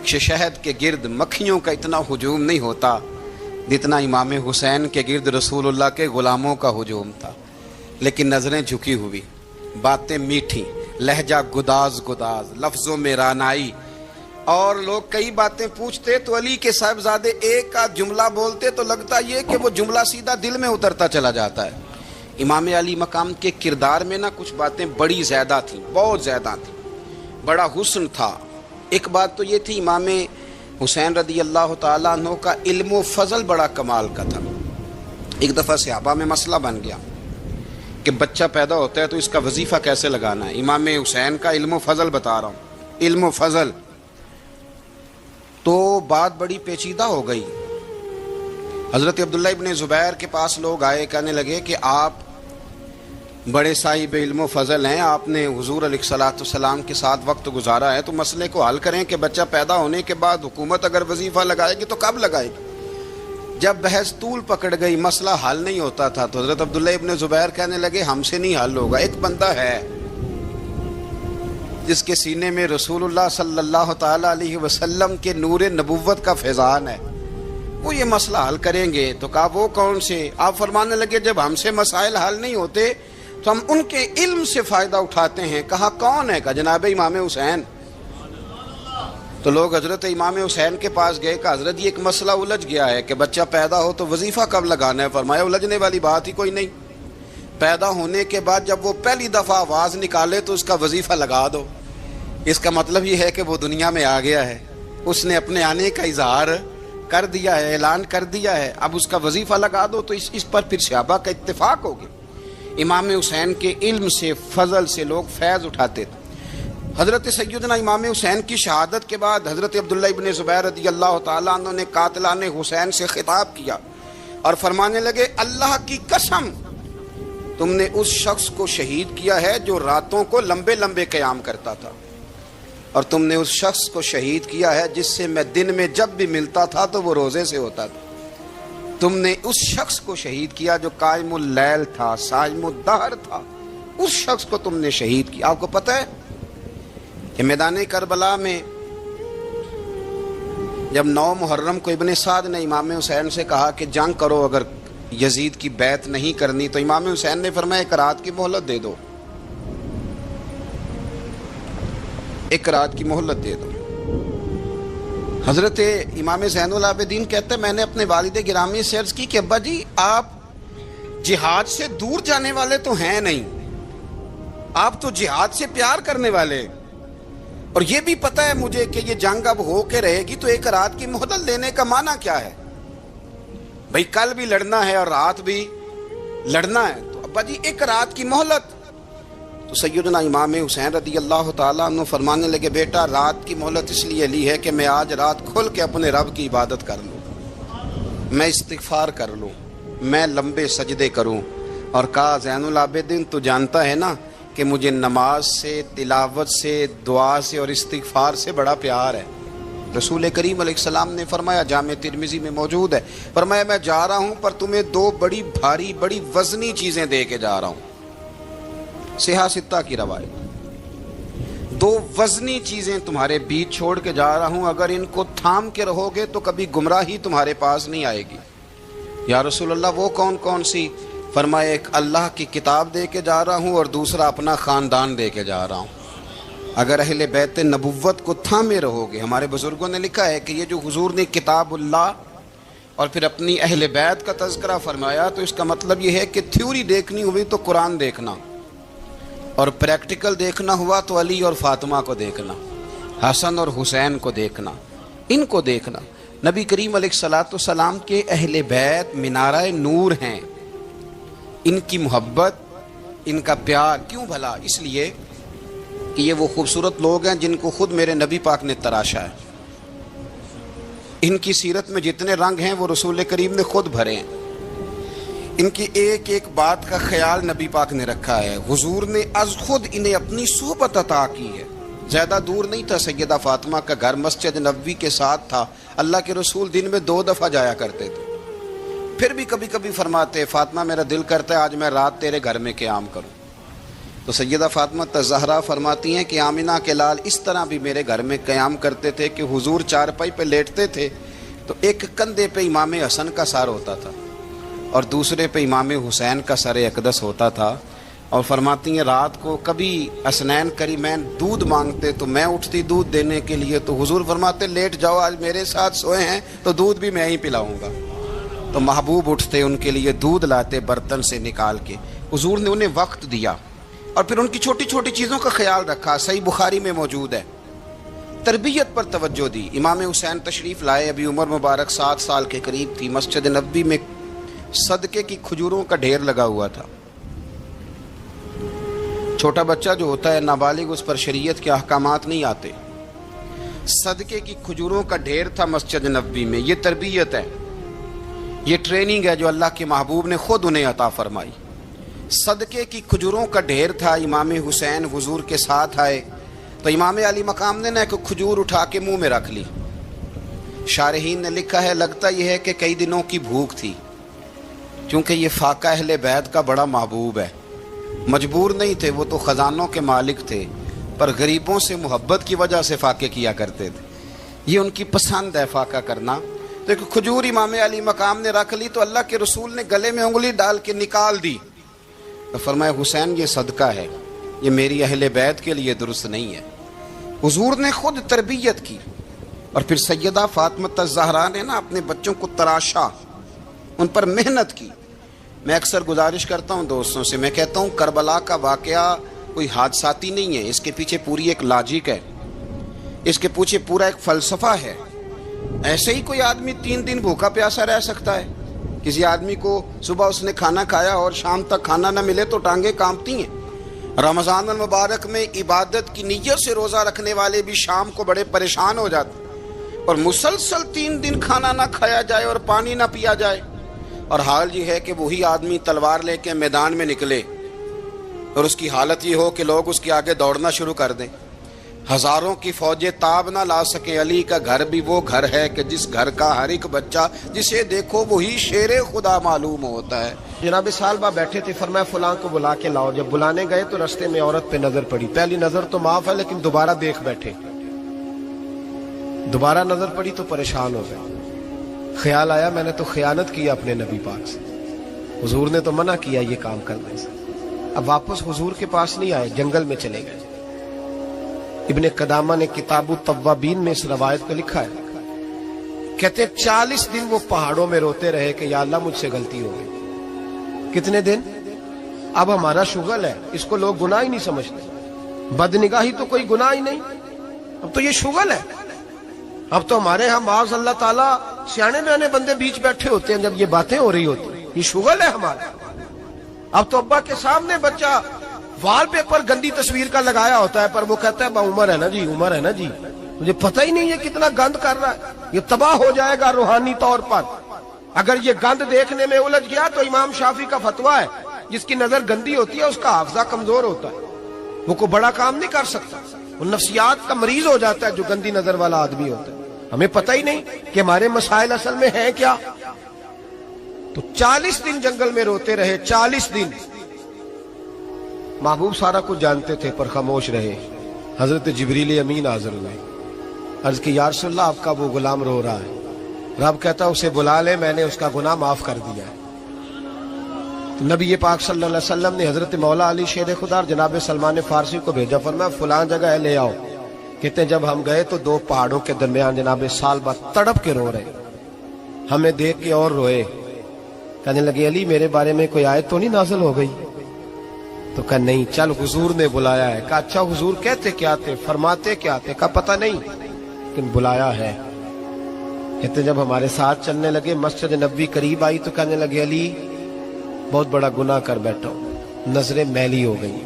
A: شہد کے گرد مکھیوں کا اتنا ہجوم نہیں ہوتا جتنا امام حسین کے گرد رسول اللہ کے غلاموں کا ہجوم تھا، لیکن نظریں جھکی ہوئی، باتیں میٹھی، لہجہ گداز گداز، لفظوں میں رانائی، اور لوگ کئی باتیں پوچھتے تو علی کے صاحبزادے ایک آدھ جملہ بولتے تو لگتا یہ کہ وہ جملہ سیدھا دل میں اترتا چلا جاتا ہے۔ امام علی مقام کے کردار میں نا کچھ باتیں بڑی زیادہ تھیں، بہت زیادہ تھیں، بڑا حسن تھا۔ ایک بات تو یہ تھی، امام حسین رضی اللہ تعالیٰ عنہ کا علم و فضل بڑا کمال کا تھا۔ ایک دفعہ صحابہ میں مسئلہ بن گیا کہ بچہ پیدا ہوتا ہے تو اس کا وظیفہ کیسے لگانا ہے۔ امام حسین کا علم و فضل بتا رہا ہوں، علم و فضل، تو بات بڑی پیچیدہ ہو گئی۔ حضرت عبداللہ ابن زبیر کے پاس لوگ آئے، کہنے لگے کہ آپ بڑے صاحب علم و فضل ہیں، آپ نے حضور علیہ الصلوۃ والسلام کے ساتھ وقت گزارا ہے، تو مسئلے کو حل کریں کہ بچہ پیدا ہونے کے بعد حکومت اگر وظیفہ لگائے گی تو کب لگائے گی۔ جب بحث طول پکڑ گئی، مسئلہ حل نہیں ہوتا تھا، تو حضرت عبداللہ ابن زبیر کہنے لگے ہم سے نہیں حل ہوگا، ایک بندہ ہے جس کے سینے میں رسول اللہ صلی اللہ تعالیٰ علیہ وسلم کے نور نبوت کا فیضان ہے، وہ یہ مسئلہ حل کریں گے۔ تو کہا وہ کون سے؟ آپ فرمانے لگے جب ہم سے مسائل حل نہیں ہوتے تو ہم ان کے علم سے فائدہ اٹھاتے ہیں۔ کہا کون ہے؟ کہا جناب امام حسین۔ تو لوگ حضرت امام حسین کے پاس گئے کہ حضرت یہ ایک مسئلہ الجھ گیا ہے کہ بچہ پیدا ہو تو وظیفہ کب لگانا ہے۔ فرمایا الجھنے والی بات ہی کوئی نہیں، پیدا ہونے کے بعد جب وہ پہلی دفعہ آواز نکالے تو اس کا وظیفہ لگا دو۔ اس کا مطلب یہ ہے کہ وہ دنیا میں آ گیا ہے، اس نے اپنے آنے کا اظہار کر دیا ہے، اعلان کر دیا ہے، اب اس کا وظیفہ لگا دو۔ تو اس پر پھر صحابہ کا اتفاق ہو گیا۔ امام حسین کے علم سے، فضل سے لوگ فیض اٹھاتے تھے۔ حضرت سیدنا امام حسین کی شہادت کے بعد حضرت عبداللہ ابن زبیر رضی اللہ تعالیٰ عنہ نے قاتلان حسین سے خطاب کیا اور فرمانے لگے اللہ کی قسم تم نے اس شخص کو شہید کیا ہے جو راتوں کو لمبے لمبے قیام کرتا تھا، اور تم نے اس شخص کو شہید کیا ہے جس سے میں دن میں جب بھی ملتا تھا تو وہ روزے سے ہوتا تھا۔ تم نے اس شخص کو شہید کیا جو قائم اللیل تھا، صائم الدہر تھا، اس شخص کو تم نے شہید کیا۔ آپ کو پتہ ہے کہ میدان کربلا میں جب 9 محرم کو ابن سعد نے امام حسین سے کہا کہ جنگ کرو اگر یزید کی بیعت نہیں کرنی، تو امام حسین نے فرمایا ایک رات کی مہلت دے دو، ایک رات کی مہلت دے دو۔ حضرت امام زین العابدین کہتے ہیں میں نے اپنے والد گرامی سے عرض کی کہ ابا جی آپ جہاد سے دور جانے والے تو ہیں نہیں، آپ تو جہاد سے پیار کرنے والے، اور یہ بھی پتہ ہے مجھے کہ یہ جنگ اب ہو کے رہے گی، تو ایک رات کی مہلت لینے کا معنی کیا ہے؟ بھئی کل بھی لڑنا ہے اور رات بھی لڑنا ہے، تو ابا جی ایک رات کی مہلت۔ تو سیدنا امام حسین رضی اللہ تعالیٰ عنہ فرمانے لگے بیٹا رات کی مہلت اس لیے لی ہے کہ میں آج رات کھل کے اپنے رب کی عبادت کر لوں، میں استغفار کر لوں، میں لمبے سجدے کروں۔ اور کہا زین العابدین تو جانتا ہے نا کہ مجھے نماز سے، تلاوت سے، دعا سے اور استغفار سے بڑا پیار ہے۔ رسول کریم علیہ السلام نے فرمایا، جامع ترمذی میں موجود ہے، فرمایا میں جا رہا ہوں پر تمہیں 2 بڑی بھاری بڑی وزنی چیزیں دے کے جا رہا ہوں۔ صحیح 6 کی روایت، 2 وزنی چیزیں تمہارے بیچ چھوڑ کے جا رہا ہوں، اگر ان کو تھام کے رہو گے تو کبھی گمراہی تمہارے پاس نہیں آئے گی۔ یا رسول اللہ وہ کون کون سی؟ فرمایا ایک اللہ کی کتاب دے کے جا رہا ہوں اور دوسرا اپنا خاندان دے کے جا رہا ہوں۔ اگر اہل بیت نبوت کو تھامے رہو گے، ہمارے بزرگوں نے لکھا ہے کہ یہ جو حضور نے کتاب اللہ اور پھر اپنی اہل بیت کا تذکرہ فرمایا تو اس کا مطلب یہ ہے کہ تھیوری دیکھنی ہوئی تو قرآن دیکھنا، اور پریکٹیکل دیکھنا ہوا تو علی اور فاطمہ کو دیکھنا، حسن اور حسین کو دیکھنا، ان کو دیکھنا۔ نبی کریم علیہ الصلوۃ والسلام کے اہل بیت منارہ نور ہیں، ان کی محبت، ان کا پیار کیوں بھلا؟ اس لیے کہ یہ وہ خوبصورت لوگ ہیں جن کو خود میرے نبی پاک نے تراشا ہے، ان کی سیرت میں جتنے رنگ ہیں وہ رسول کریم نے خود بھرے ہیں، ان کی ایک ایک بات کا خیال نبی پاک نے رکھا ہے، حضور نے از خود انہیں اپنی صحبت عطا کی ہے۔ زیادہ دور نہیں تھا سیدہ فاطمہ کا گھر، مسجد نبوی کے ساتھ تھا، اللہ کے رسول دن میں 2 دفعہ جایا کرتے تھے، پھر بھی کبھی کبھی فرماتے فاطمہ میرا دل کرتا ہے آج میں رات تیرے گھر میں قیام کروں۔ تو سیدہ فاطمہ الزہرا فرماتی ہیں کہ آمنہ کے لال اس طرح بھی میرے گھر میں قیام کرتے تھے کہ حضور چارپائی پہ لیٹتے تھے تو ایک کندھے پہ امام حسن کا سر ہوتا تھا اور دوسرے پہ امام حسین کا سر اقدس ہوتا تھا، اور فرماتی ہیں رات کو کبھی حسنین کریمین دودھ مانگتے تو میں اٹھتی دودھ دینے کے لیے، تو حضور فرماتے لیٹ جاؤ، آج میرے ساتھ سوئے ہیں تو دودھ بھی میں ہی پلاؤں گا۔ تو محبوب اٹھتے ان کے لیے دودھ لاتے برتن سے نکال کے، حضور نے انہیں وقت دیا اور پھر ان کی چھوٹی چھوٹی چیزوں کا خیال رکھا۔ صحیح بخاری میں موجود ہے، تربیت پر توجہ دی۔ امام حسین تشریف لائے، ابھی عمر مبارک 7 سال کے قریب تھی، مسجد نبوی میں صدقے کی کھجوروں کا ڈھیر لگا ہوا تھا۔ چھوٹا بچہ جو ہوتا ہے نابالغ، اس پر شریعت کے احکامات نہیں آتے۔ صدقے کی کھجوروں کا ڈھیر تھا مسجد نبوی میں۔ یہ تربیت ہے، یہ ٹریننگ ہے جو اللہ کے محبوب نے خود انہیں عطا فرمائی۔ صدقے کی کھجوروں کا ڈھیر تھا، امام حسین حضور کے ساتھ آئے تو امام علی مقام نے ایک کھجور اٹھا کے منہ میں رکھ لی۔ شارحین نے لکھا ہے لگتا یہ ہے کہ کئی دنوں کی بھوک تھی، کیونکہ یہ فاقہ اہل بیت کا بڑا محبوب ہے۔ مجبور نہیں تھے، وہ تو خزانوں کے مالک تھے، پر غریبوں سے محبت کی وجہ سے فاقے کیا کرتے تھے، یہ ان کی پسند ہے فاقہ کرنا۔ تو ایک کھجور امام علی مقام نے رکھ لی تو اللہ کے رسول نے گلے میں انگلی ڈال کے نکال دی، تو فرمایا حسین یہ صدقہ ہے، یہ میری اہل بیت کے لیے درست نہیں ہے۔ حضور نے خود تربیت کی، اور پھر سیدہ فاطمہ الزہرا نے اپنے بچوں کو تراشا، ان پر محنت کی۔ میں اکثر گزارش کرتا ہوں دوستوں سے، میں کہتا ہوں کربلا کا واقعہ کوئی حادثاتی نہیں ہے، اس کے پیچھے پوری ایک لاجک ہے، اس کے پیچھے پورا ایک فلسفہ ہے۔ ایسے ہی کوئی آدمی 3 دن بھوکا پیاسا رہ سکتا ہے؟ کسی آدمی کو صبح اس نے کھانا کھایا اور شام تک کھانا نہ ملے تو ٹانگیں کانپتی ہیں۔ رمضان المبارک میں عبادت کی نیت سے روزہ رکھنے والے بھی شام کو بڑے پریشان ہو جاتے، اور مسلسل 3 دن کھانا نہ کھایا جائے اور پانی نہ پیا جائے، اور حال یہ ہے کہ وہی آدمی تلوار لے کے میدان میں نکلے اور اس کی حالت یہ ہو کہ لوگ اس کے آگے دوڑنا شروع کر دیں، ہزاروں کی فوجیں تاب نہ لا سکیں۔ علی کا گھر بھی وہ گھر ہے کہ جس گھر کا ہر ایک بچہ جسے دیکھو وہی شیر خدا معلوم ہوتا ہے۔
B: جناب صالبہ بیٹھے تھے، فرمایا فلاں کو بلا کے لاؤ۔ جب بلانے گئے تو رستے میں عورت پہ نظر پڑی، پہلی نظر تو معاف ہے لیکن دوبارہ دیکھ بیٹھے، دوبارہ نظر پڑی تو پریشان ہو گئے۔ خیال آیا میں نے تو خیانت کی اپنے نبی پاک سے، حضور نے تو منع کیا یہ کام کرنے سے۔ اب واپس حضور کے پاس نہیں آئے، جنگل میں چلے گئے۔ ابن قدامہ نے کتاب التوابین میں اس روایت کو لکھا ہے، کہتے 40 دن وہ پہاڑوں میں روتے رہے کہ یا اللہ مجھ سے غلطی ہو گئی۔ کتنے دن؟ اب ہمارا شغل ہے، اس کو لوگ گناہ ہی نہیں سمجھتے، بدنگاہی تو کوئی گناہ ہی نہیں، اب تو یہ شغل ہے۔ اب تو ہمارے ہاں معاذ اللہ تعالیٰ سیانے بیانے بندے بیچ بیٹھے ہوتے ہیں جب یہ باتیں ہو رہی ہوتی، یہ شغل ہے ہمارا۔ اب تو ابا کے سامنے بچہ وال پیپر گندی تصویر کا لگایا ہوتا ہے، پر وہ کہتا ہے با عمر ہے نا جی، عمر ہے نا جی، مجھے پتہ ہی نہیں یہ کتنا گند کر رہا ہے، یہ تباہ ہو جائے گا روحانی طور پر۔ اگر یہ گند دیکھنے میں الجھ گیا تو امام شافعی کا فتویٰ ہے جس کی نظر گندی ہوتی ہے اس کا حافظہ کمزور ہوتا ہے، وہ کوئی بڑا کام نہیں کر سکتا، وہ نفسیات کا مریض ہو جاتا ہے جو گندی نظر والا آدمی ہوتا ہے۔ ہمیں پتہ ہی نہیں کہ ہمارے مسائل اصل میں ہیں کیا۔ تو 40 دن جنگل میں روتے رہے، 40 دن۔ محبوب سارا کچھ جانتے تھے پر خاموش رہے۔ حضرت جبریل امین حاضر ہوئے، عرض کی یا رسول اللہ آپ کا وہ غلام رو رہا ہے۔ رب کہتا اسے بلا لے، میں نے اس کا گناہ معاف کر دیا ہے۔ تو نبی پاک صلی اللہ علیہ وسلم نے حضرت مولا علی شیر خدا اور جناب سلمان فارسی کو بھیجا، فرمایا فلاں جگہ ہے لے آؤ۔ کہتے ہیں جب ہم گئے تو 2 پہاڑوں کے درمیان جناب صالبہ تڑپ کے رو رہے، ہمیں دیکھ کے اور روئے، کہنے لگے علی میرے بارے میں کوئی آیت تو نہیں نازل ہو گئی؟ تو کہا نہیں، چل حضور نے بلایا ہے۔ کہا اچھا حضور کہتے کیا تھے، فرماتے کیا تھے؟ کہا پتہ نہیں لیکن بلایا ہے۔ کہتے جب ہمارے ساتھ چلنے لگے، مسجد نبوی قریب آئی تو کہنے لگے علی بہت بڑا گناہ کر بیٹھا ہوں، نظریں میلی ہو گئی،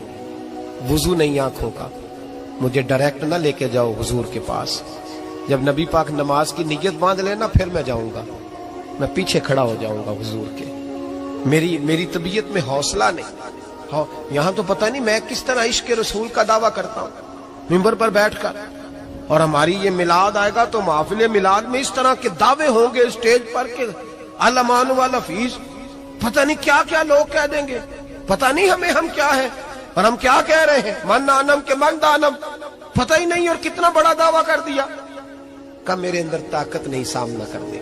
B: وضو نہیں آنکھوں کا، مجھے ڈائریکٹ نہ لے کے جاؤ حضور کے پاس، جب نبی پاک نماز کی نیت باندھ لینا پھر میں جاؤں گا، میں پیچھے کھڑا ہو جاؤں گا حضور کے، میری طبیعت میں حوصلہ نہیں۔ یہاں تو پتہ نہیں میں کس طرح عشق رسول کا دعویٰ کرتا ہوں منبر پر بیٹھ کر، اور ہماری یہ میلاد آئے گا تو محفل میلاد میں اس طرح کے دعوے ہوں گے اسٹیج پر کہ علمان والحفیظ، پتہ نہیں کیا کیا لوگ کہہ دیں گے، پتہ نہیں ہم کیا ہے۔ اور ہم کیا کہہ رہے ہیں؟ من آنم کے من دانم، پتہ ہی نہیں اور کتنا بڑا دعویٰ کر دیا۔ کب میرے اندر طاقت نہیں سامنا کر دے۔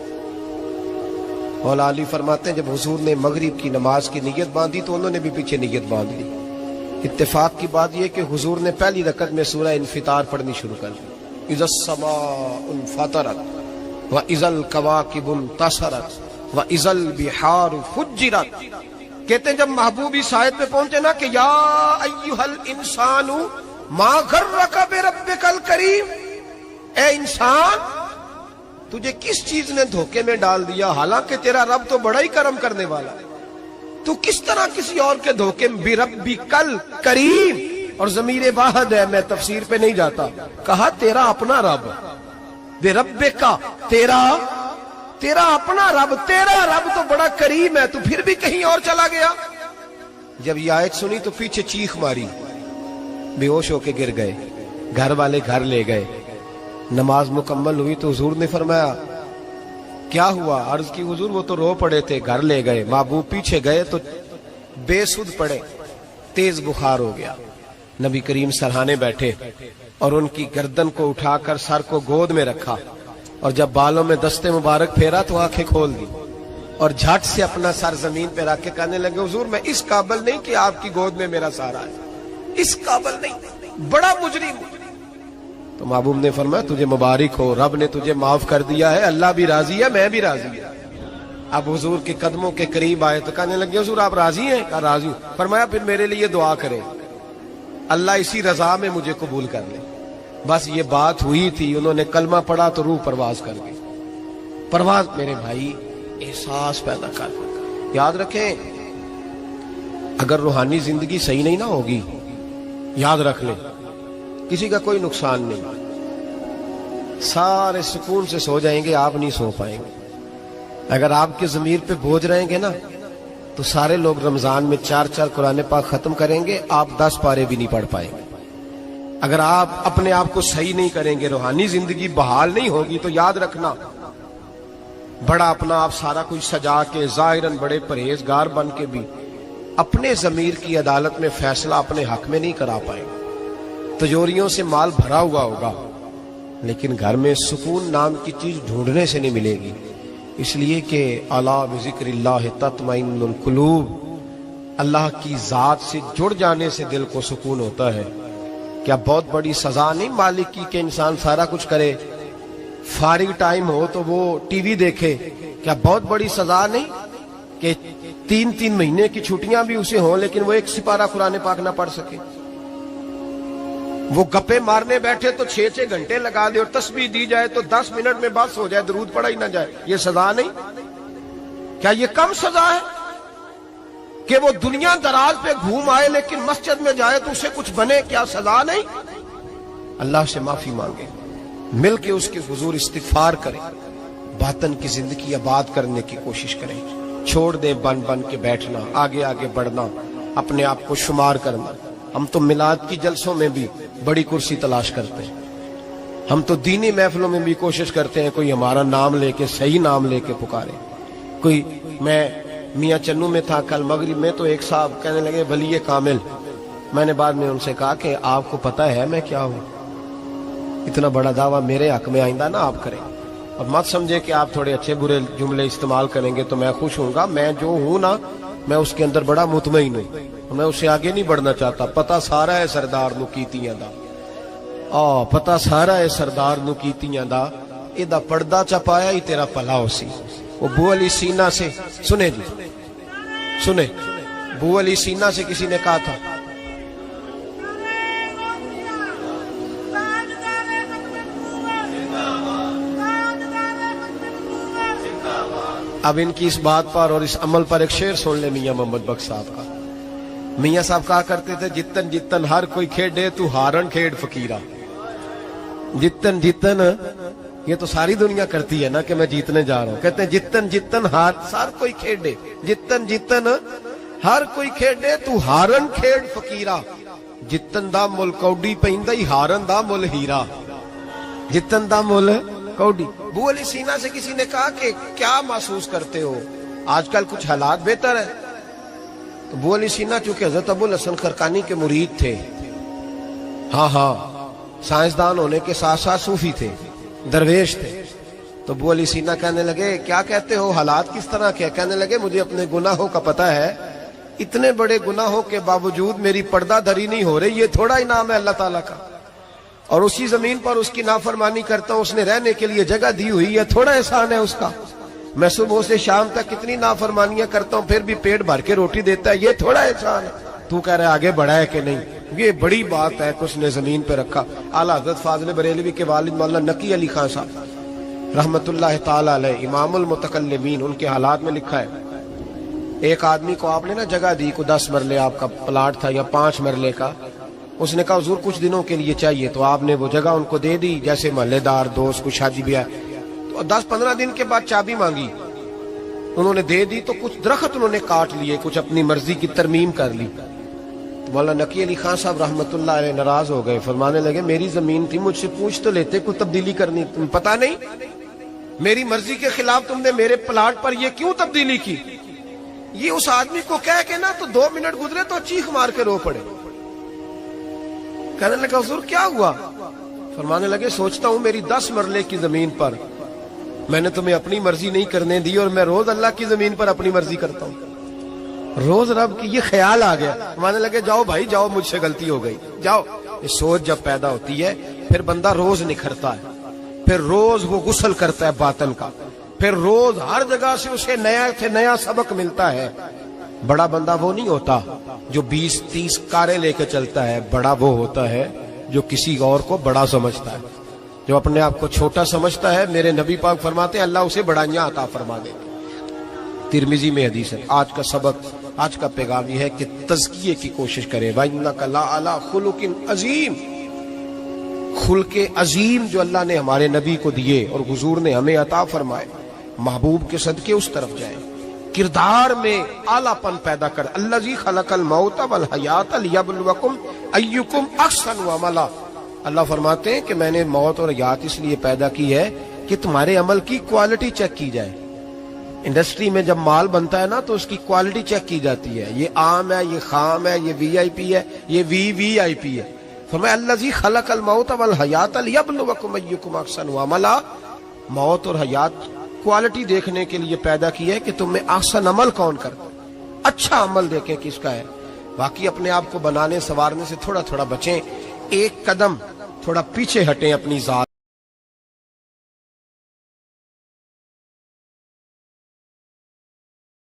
B: مولا علی فرماتے ہیں جب حضور نے مغرب کی نماز کی نیت باندھی تو انہوں نے بھی پیچھے نیت باندھ لی۔ اتفاق کی بات یہ کہ حضور نے پہلی رکعت میں سورہ انفطار پڑھنی شروع کر دی، اذا السماء انفطرت واذا الکواکب انتصرت واذا البحار فجرت۔ کہتے ہیں جب محبوب اس آیت پہ پہنچے نا کہ یا ایھا الانسان ما غرک بربک الکریم، اے انسان تجھے کس چیز نے دھوکے میں ڈال دیا، حالانکہ تیرا رب تو بڑا ہی کرم کرنے والا ہے، تو کس طرح کسی اور کے دھوکے میں؟ بربک الکریم، اور ضمیر واحد ہے، میں تفسیر پہ نہیں جاتا، کہا تیرا اپنا رب، بربک تیرا اپنا رب، تیرا رب تو بڑا کریم ہے، تو پھر بھی کہیں اور چلا گیا۔ جب یہ آیت سنی تو پیچھے چیخ ماری، بے ہوش ہو کے گر گئے، گھر والے گھر لے گئے۔ نماز مکمل ہوئی تو حضور نے فرمایا کیا ہوا؟ عرض کی حضور وہ تو رو پڑے تھے، گھر لے گئے۔ محبوب پیچھے گئے تو بے سدھ پڑے، تیز بخار ہو گیا۔ نبی کریم سرہانے بیٹھے اور ان کی گردن کو اٹھا کر سر کو گود میں رکھا، اور جب بالوں میں دستے مبارک پھیرا تو آنکھیں کھول دی، اور جھٹ سے اپنا سر زمین پہ رکھ کے کہنے لگے حضور میں اس قابل نہیں کہ آپ کی گود میں میرا سارا ہے، اس قابل نہیں، بڑا مجرم ہوں۔ تو محبوب نے فرمایا تجھے مبارک ہو، رب نے تجھے معاف کر دیا ہے، اللہ بھی راضی ہے، میں بھی راضی ہوں۔ اب حضور کے قدموں کے قریب آئے تو کہنے لگے حضور آپ راضی ہیں؟ کہا راضی ہوں۔ فرمایا پھر میرے لیے دعا کریں، اللہ اسی رضا میں مجھے قبول کر لے۔ بس یہ بات ہوئی تھی، انہوں نے کلمہ پڑھا تو روح پرواز کر گئی۔ پرواز میرے بھائی احساس پیدا کر، یاد رکھیں اگر روحانی زندگی صحیح نہیں نہ ہوگی، یاد رکھ لیں کسی کا کوئی نقصان نہیں، سارے سکون سے سو جائیں گے، آپ نہیں سو پائیں گے۔ اگر آپ کے ضمیر پہ بوجھ رہیں گے نا تو سارے لوگ رمضان میں 4 قرآن پاک ختم کریں گے، آپ 10 پارے بھی نہیں پڑھ پائیں گے۔ اگر آپ اپنے آپ کو صحیح نہیں کریں گے، روحانی زندگی بحال نہیں ہوگی، تو یاد رکھنا بڑا اپنا آپ سارا کچھ سجا کے ظاہراً بڑے پرہیزگار بن کے بھی اپنے ضمیر کی عدالت میں فیصلہ اپنے حق میں نہیں کرا پائیں گے۔ تجوریوں سے مال بھرا ہوا ہوگا لیکن گھر میں سکون نام کی چیز ڈھونڈنے سے نہیں ملے گی، اس لیے کہ الا بذکر اللہ تطمئن القلوب، اللہ کی ذات سے جڑ جانے سے دل کو سکون ہوتا ہے۔ کیا بہت بڑی سزا نہیں مالک کی کہ انسان سارا کچھ کرے، فارغ ٹائم ہو تو وہ ٹی وی دیکھے؟ کیا بہت بڑی سزا نہیں کہ 3 مہینے کی چھٹیاں بھی اسے ہوں لیکن وہ 1 سپارہ قرآن پاک نہ پڑھ سکے؟ وہ گپے مارنے بیٹھے تو 6 گھنٹے لگا دے، اور تسبیح دی جائے تو 10 منٹ میں بس ہو جائے، درود پڑھا ہی نہ جائے، یہ سزا نہیں؟ کیا یہ کم سزا ہے کہ وہ دنیا دراز پہ گھوم آئے لیکن مسجد میں جائے تو اسے کچھ بنے؟ کیا سزا نہیں؟ اللہ سے معافی مانگے، مل کے اس کے حضور استغفار کریں، باطن کی زندگی آباد کرنے کی کوشش کریں، چھوڑ دیں بن کے بیٹھنا، آگے بڑھنا، اپنے آپ کو شمار کرنا۔ ہم تو میلاد کی جلسوں میں بھی بڑی کرسی تلاش کرتے ہیں، ہم تو دینی محفلوں میں بھی کوشش کرتے ہیں کوئی ہمارا نام لے کے، صحیح نام لے کے پکارے کوئی۔ میں میاں چنو میں تھا کل مغرب میں، تو ایک صاحب کہنے لگے ولی کامل، میں نے بعد میں ان سے کہا کہ آپ کو پتہ ہے میں کیا ہوں؟ اتنا بڑا دعویٰ میرے حق میں آئندہ نہ آپ کریں، اور مت سمجھے کہ آپ تھوڑے اچھے برے جملے استعمال کریں گے تو میں خوش ہوں گا۔ میں جو ہوں نا، میں اس کے اندر بڑا مطمئن ہوں، میں اسے آگے نہیں بڑھنا چاہتا۔ پتہ سارا ہے سردار نو کیتیاں دا، پتہ سارا ہے سردار نو کیتیاں دا، ایدہ پردہ چپایا ہی تیرا پلا ہو سی۔ وہ بو علی سینہ سے سنے جی، سنے بو علی سینہ سے کسی نے کہا تھا اب ان کی اس بات پر اور اس عمل پر ایک شعر سن لے میاں محمد بخش صاحب کا۔ میاں صاحب کہا کرتے تھے جتن جتن ہر کوئی کھیڑے تو ہارن کھیڑ فقیرہ۔ جتن جتن یہ تو ساری دنیا کرتی ہے نا کہ میں جیتنے جا رہا ہوں، کہتے ہیں جتن جتن ہر کوئی کھیڑے، جتن جتن ہر کوئی کھیڑے تو ہارن کھیڑ فقیرہ۔ جتن دا مل کوڈی پہندہ ہی ہارن دا مل ہیرا، جتن دا مل کوڈی۔ بو علی سینہ سے کسی نے کہا کہ کیا محسوس کرتے ہو؟ آج کل کچھ حالات بہتر ہے؟ تو ابو علی سینا چونکہ حضرت ابو الحسن خرقانی کے مرید تھے، ہاں سائنسدان ہونے کے ساتھ ساتھ صوفی تھے، درویش تھے، تو ابو علی سینا کہنے لگے کیا کہتے ہو، حالات کس طرح کے؟ کہنے لگے مجھے اپنے گناہوں کا پتہ ہے، اتنے بڑے گناہوں کے باوجود میری پردہ دھری نہیں ہو رہی، یہ تھوڑا انعام ہے اللہ تعالیٰ کا، اور اسی زمین پر اس کی نافرمانی کرتا ہوں، اس نے رہنے کے لیے جگہ دی ہوئی ہے، تھوڑا احسان ہے اس کا، میں صبح سے شام تک کتنی نافرمانیاں کرتا ہوں پھر بھی پیٹ بھر کے روٹی دیتا ہے، یہ تھوڑا احسان ہے، تو کہہ رہا ہے آگے بڑھا ہے کہ نہیں؟ یہ بڑی بات ہے کہ اس نے زمین پہ رکھا۔ اعلیٰ حضرت فاضل بریلوی کے والد مولانا نقی علی خان صاحب رحمت اللہ تعالی علیہ، امام المتکلمین، ان کے حالات میں لکھا ہے ایک آدمی کو آپ نے نا جگہ دی، کو 10 مرلے آپ کا پلاٹ تھا یا 5 مرلے کا، اس نے کہا حضور کچھ دنوں کے لیے چاہیے، تو آپ نے وہ جگہ ان کو دے دی، جیسے محلے دار دوست کو شادی بھی ہے، تو 10-15 دن کے بعد چابی مانگی، انہوں نے دے دی، تو کچھ درخت انہوں نے کاٹ لیے، کچھ اپنی مرضی کی ترمیم کر لی، تو مولانا نقی علی خان صاحب رحمت اللہ علیہ ناراض ہو گئے، فرمانے لگے میری زمین تھی، مجھ سے پوچھ تو لیتے، کوئی تبدیلی کرنی تمہیں پتا نہیں؟ میری مرضی کے خلاف تم نے میرے پلاٹ پر یہ کیوں تبدیلی کی؟ یہ اس آدمی کو کہہ کے نا تو 2 منٹ گزرے تو چیخ مار کے رو پڑے، کہنے لگا حضور کیا ہوا؟ فرمانے لگے سوچتا ہوں میری 10 مرلے کی زمین پر میں نے تمہیں اپنی مرضی نہیں کرنے دی، اور میں روز اللہ کی زمین پر اپنی مرضی کرتا ہوں، روز رب کی یہ خیال آ گیا، فرمانے لگے جاؤ بھائی جاؤ، مجھ سے غلطی ہو گئی، جاؤ۔ یہ سوچ جب پیدا ہوتی ہے پھر بندہ روز نکھرتا ہے، پھر روز وہ غسل کرتا ہے باطن کا، پھر روز ہر جگہ سے اسے نیا سے نیا سبق ملتا ہے۔ بڑا بندہ وہ نہیں ہوتا جو 20-30 کاریں لے کے چلتا ہے، بڑا وہ ہوتا ہے جو کسی اور کو بڑا سمجھتا ہے، جو اپنے آپ کو چھوٹا سمجھتا ہے، میرے نبی پاک فرماتے ہیں اللہ اسے بڑائیاں عطا فرما دے۔ ترمذی میں حدیث ہے۔ آج کا سبق، آج کا پیغام یہ ہے کہ تزکیے کی کوشش کریں، وَإِنَّكَ لَعَلَىٰ خُلُقٍ عَظِيمٍ، خلق عظیم جو اللہ نے ہمارے نبی کو دیے اور حضور نے ہمیں عطا فرمائے، محبوب کے صدقے اس طرف جائیں، کردار میں اعلیٰ پن پیدا کر۔ الذی خلق الموت والحیات لیبلوکم ایکم احسن عملا، اللہ فرماتے ہیں کہ میں نے موت اور حیات اس لیے پیدا کی ہے کہ تمہارے عمل کی کوالٹی چیک کی جائے۔ انڈسٹری میں جب مال بنتا ہے نا تو اس کی کوالٹی چیک کی جاتی ہے، یہ عام ہے، یہ خام ہے، یہ وی آئی پی ہے، یہ وی آئی پی ہے۔ فرمایا الذی خلق الموت والحیات لیبلوکم ایکم احسن عملا، موت اور حیات کوالٹی دیکھنے کے لیے پیدا کی ہے کہ تم میں احسن عمل کون کرتا، اچھا عمل دیکھیں کس کا ہے۔ باقی اپنے آپ کو بنانے سنوارنے سے تھوڑا تھوڑا بچیں، ایک قدم تھوڑا پیچھے ہٹیں اپنی ذات